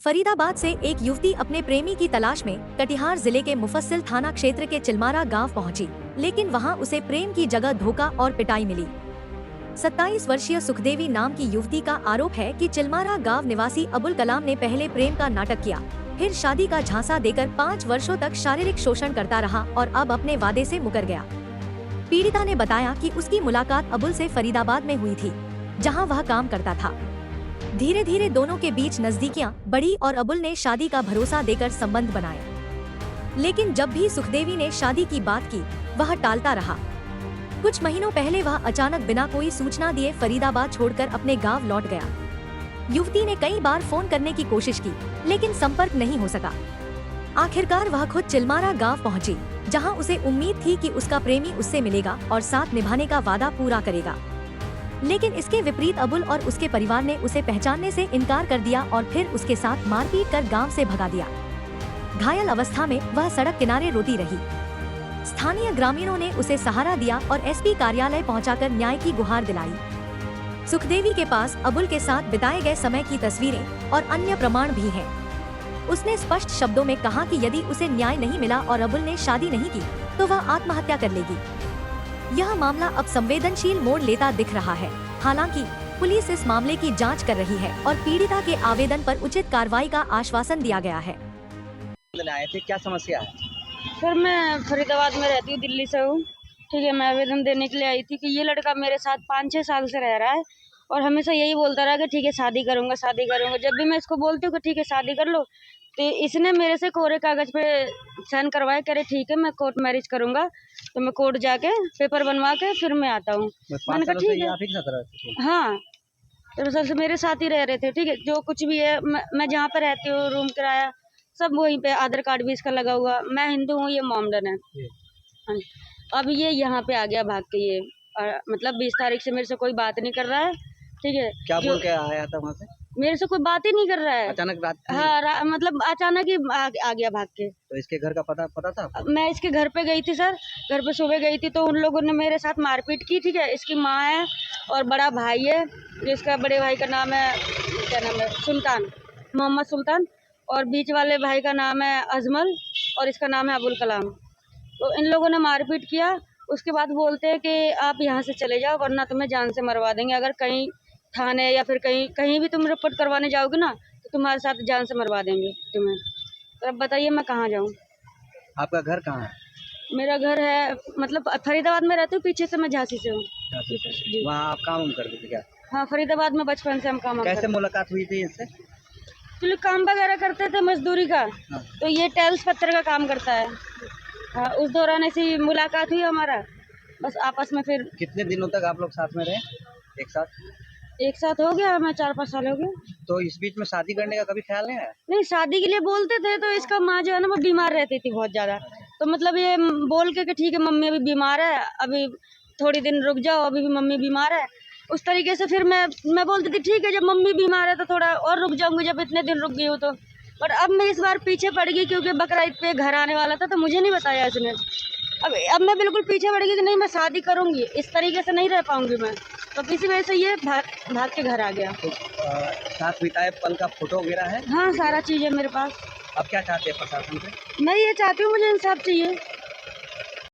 फरीदाबाद से एक युवती अपने प्रेमी की तलाश में कटिहार जिले के मुफस्सिल थाना क्षेत्र के चिलमारा गांव पहुंची, लेकिन वहां उसे प्रेम की जगह धोखा और पिटाई मिली। 27 वर्षीय सुखदेवी नाम की युवती का आरोप है कि चिलमारा गांव निवासी अबुल कलाम ने पहले प्रेम का नाटक किया, फिर शादी का झांसा देकर 5 वर्षों तक शारीरिक शोषण करता रहा और अब अपने वादे से मुकर गया। पीड़िता ने बताया कि उसकी मुलाकात अबुल से फरीदाबाद में हुई थी, जहां वह काम करता था। धीरे धीरे दोनों के बीच नजदीकियां बढ़ी और अबुल ने शादी का भरोसा देकर संबंध बनाए। लेकिन जब भी सुखदेवी ने शादी की बात की, वह टालता रहा। कुछ महीनों पहले वह अचानक बिना कोई सूचना दिए फरीदाबाद छोड़कर अपने गांव लौट गया। युवती ने कई बार फोन करने की कोशिश की, लेकिन संपर्क नहीं हो सका। आखिरकार वह खुद चिलमारा गांव पहुंची, जहां उसे उम्मीद थी कि उसका प्रेमी उससे मिलेगा और साथ निभाने का वादा पूरा करेगा। लेकिन इसके विपरीत अबुल और उसके परिवार ने उसे पहचानने से इनकार कर दिया और फिर उसके साथ मारपीट कर गांव से भगा दिया। घायल अवस्था में वह सड़क किनारे रोती रही। स्थानीय ग्रामीणों ने उसे सहारा दिया और एसपी कार्यालय पहुंचाकर न्याय की गुहार दिलाई। सुखदेवी के पास अबुल के साथ बिताए गए समय की तस्वीरें और अन्य प्रमाण भी हैं। उसने स्पष्ट शब्दों में कहा कि यदि उसे न्याय नहीं मिला और अबुल ने शादी नहीं की, तो वह आत्महत्या कर लेगी। यह मामला अब संवेदनशील मोड़ लेता दिख रहा है। हालांकि पुलिस इस मामले की जांच कर रही है और पीड़िता के आवेदन पर उचित कार्रवाई का आश्वासन दिया गया है। आए थे, क्या समस्या है? सर, मैं फरीदाबाद में रहती हूँ, दिल्ली से हूँ। ठीक है, मैं आवेदन देने के लिए आई थी कि ये लड़का मेरे साथ 5-6 साल से रह रहा है और हमेशा यही बोलता रहा कि ठीक है शादी करूंगा शादी करूंगा। जब भी मैं इसको बोलती हूँ कि ठीक है शादी कर लो, तो इसने मेरे से कोरे कागज पे साइन करवाए, कह रहे ठीक है मैं कोर्ट मैरिज करूंगा। तो मैं कोर्ट जाके पेपर बनवा के फिर मैं आता हूँ। मैंने कहा ठीक है। हाँ, तो सबसे मेरे साथ ही रह रहे थे। ठीक है, जो कुछ भी है मैं जहाँ पे रहती हूँ, रूम किराया सब वहीं पे, आधार कार्ड भी इसका लगा हुआ। मैं हिंदू हूँ, ये मोमडन है। हाँ, अब ये यहाँ पे आ गया भाग के। ये मतलब 20 तारीख से मेरे से कोई बात नहीं कर रहा है। ठीक है, क्या बोल के आया था वहाँ से? मेरे से कोई बात ही नहीं कर रहा है। अचानक रात? हाँ, मतलब अचानक ही आ गया भाग के। तो इसके घर का पता था आपको? मैं इसके घर पे गई थी सर, घर पे सुबह गई थी तो उन लोगों ने मेरे साथ मारपीट की। ठीक है, इसकी माँ है और बड़ा भाई है, जिसका बड़े भाई का नाम है, क्या नाम है, सुल्तान, मोहम्मद सुल्तान, और बीच वाले भाई का नाम है अजमल और इसका नाम है अबुल कलाम। तो इन लोगों ने मारपीट किया। उसके बाद बोलते हैं कि आप यहाँ से चले जाओ वरना तुम्हें जान से मरवा देंगे। अगर कहीं थाने या फिर कहीं भी तुम रिपोर्ट करवाने जाओगे ना, तो तुम्हारे साथ जान से मरवा देंगे तुम्हें। तो अब बताइए मैं कहाँ जाऊँ? आपका घर कहाँ है? मेरा घर है मतलब फरीदाबाद में रहती हूँ, पीछे से मैं झांसी से हूँ। वहाँ आप काम करते थे क्या? हाँ, फरीदाबाद में बचपन से हम काम करते। कैसे मुलाकात हुई थी इससे? तो काम वगैरह करते थे मजदूरी का। हाँ। तो ये टाइल्स पत्थर का काम करता है। हाँ, उस दौरान ऐसी मुलाकात हुई हमारा, बस आपस में। फिर कितने दिनों तक आप लोग साथ में रहे? एक साथ हो गया, हमें 4-5 साल हो गए। तो इस बीच में शादी करने का कभी ख्याल नहीं आया? नहीं, शादी के लिए बोलते थे तो इसका माँ जो है ना वो बीमार रहती थी बहुत ज्यादा। तो मतलब ये बोल के कि ठीक है मम्मी अभी बीमार है, अभी थोड़ी दिन रुक जाओ, अभी भी मम्मी बीमार है, उस तरीके से फिर मैं बोलती थी ठीक है जब मम्मी बीमार है तो थोड़ा और रुक जाऊंगी, जब इतने दिन रुक गई हूँ तो। पर अब मैं इस बार पीछे पड़ गई क्योंकि बकरीद पे घर आने वाला था तो मुझे नहीं बताया इसने। अब मैं बिल्कुल पीछे पड़ गई कि नहीं मैं शादी करूंगी, इस तरीके से नहीं रह पाऊंगी मैं। तो किसी वजह से ये भाग के घर आ गया। तो साथ बिताए पल का फोटो वगैरह है? हाँ, सारा चीज़ है मेरे पास। अब क्या चाहते हैं प्रशासन से? मैं ये चाहती हूँ मुझे इंसाफ चाहिए।